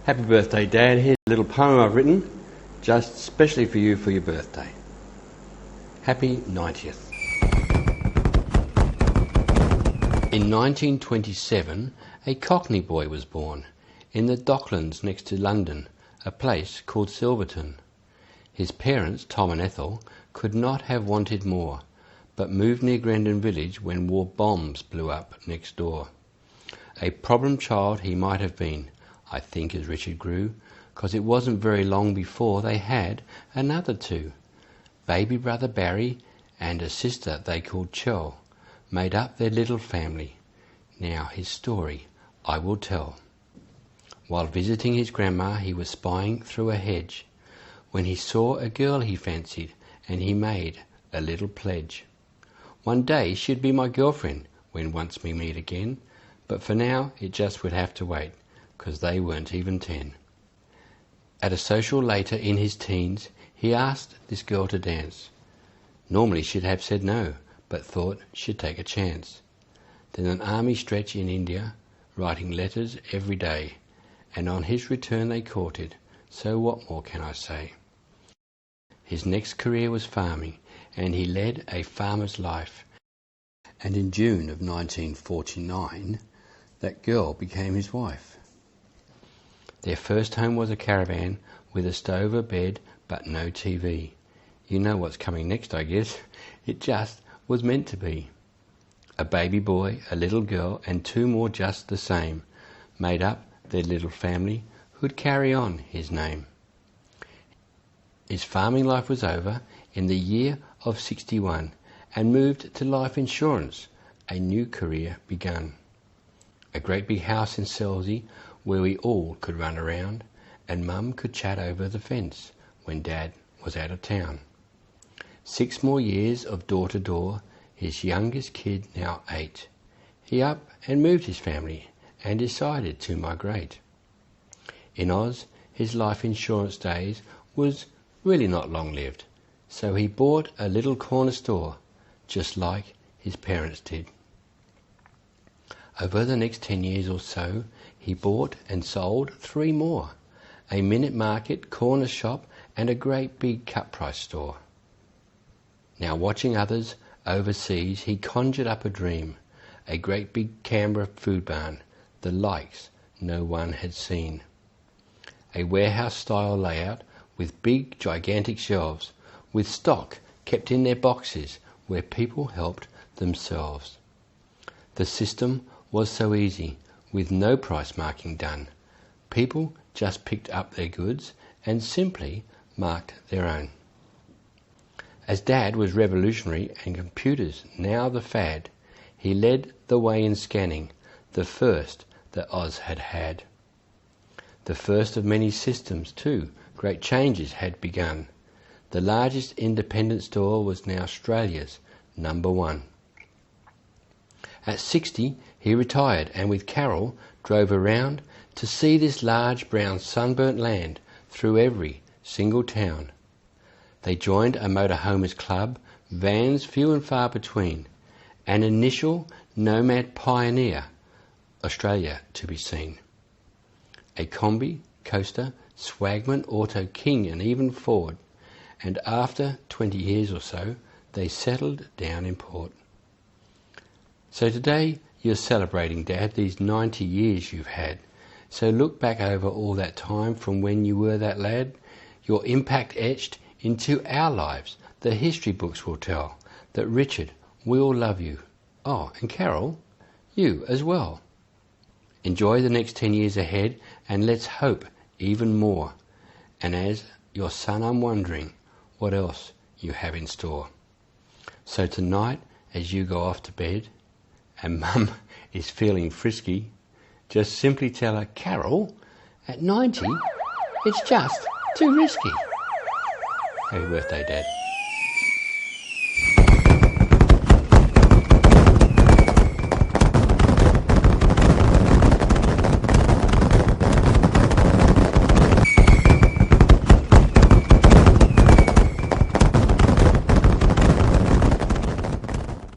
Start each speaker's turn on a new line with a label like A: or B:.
A: Happy birthday, Dad. Here's a little poem I've written just specially for you for your birthday. Happy 90th. In 1927, a Cockney boy was born in the Docklands next to London, a place called Silverton. His parents, Tom and Ethel, could not have wanted more, but moved near Grendon village when war bombs blew up next door. A problem child he might have been, I think, as Richard grew, 'cause it wasn't very long before they had another two. Baby brother Barry and a sister they called Chell made up their little family. Now his story I will tell. While visiting his grandma, he was spying through a hedge, when he saw a girl he fancied, and he made a little pledge. One day she'd be my girlfriend when once we meet again, but for now it just would have to wait, 'cause they weren't even 10. At a social later in his teens, he asked this girl to dance. Normally she'd have said no, but thought she'd take a chance. Then an army stretch in India, writing letters every day, and on his return they courted, so what more can I say? His next career was farming, and he led a farmer's life, and in June of 1949, that girl became his wife. Their first home was a caravan with a stove, a bed, but no TV. You know what's coming next, I guess. It just was meant to be. A baby boy, a little girl, and two more just the same, made up their little family who'd carry on his name. His farming life was over in the year of 61 and moved to life insurance. A new career begun. A great big house in Selsey where we all could run around and Mum could chat over the fence when Dad was out of town. 6 more years of door to door, his youngest kid now 8. He up and moved his family and decided to migrate. In Oz, his life insurance days was really not long-lived, so he bought a little corner store, just like his parents did. Over the next 10 years or so, he bought and sold 3 more, a minute market, corner shop, and a great big cut-price store. Now, watching others overseas, he conjured up a dream, a great big Canberra food barn, the likes no one had seen. A warehouse-style layout with big, gigantic shelves, with stock kept in their boxes where people helped themselves. The system was so easy, with no price marking done. People just picked up their goods and simply marked their own. As Dad was revolutionary and computers now the fad, he led the way in scanning, the first that Oz had had. The first of many systems too. Great changes had begun. The largest independent store was now Australia's #1. At 60, he retired and with Carol drove around to see this large brown sunburnt land through every single town. They joined a motorhomers club, vans few and far between, an initial nomad pioneer, Australia to be seen. A combi, coaster, swagman, auto king and even Ford, and after 20 years or so they settled down in port. So today you're celebrating, Dad, these 90 years you've had. So look back over all that time from when you were that lad, your impact etched into our lives. The history books will tell that Richard will love you. Oh, and Carol, you as well. Enjoy the next 10 years ahead and let's hope even more. And as your son, I'm wondering what else you have in store. So tonight, as you go off to bed and Mum is feeling frisky, just simply tell her, Carol, at 90, it's just too risky. Happy birthday, Dad.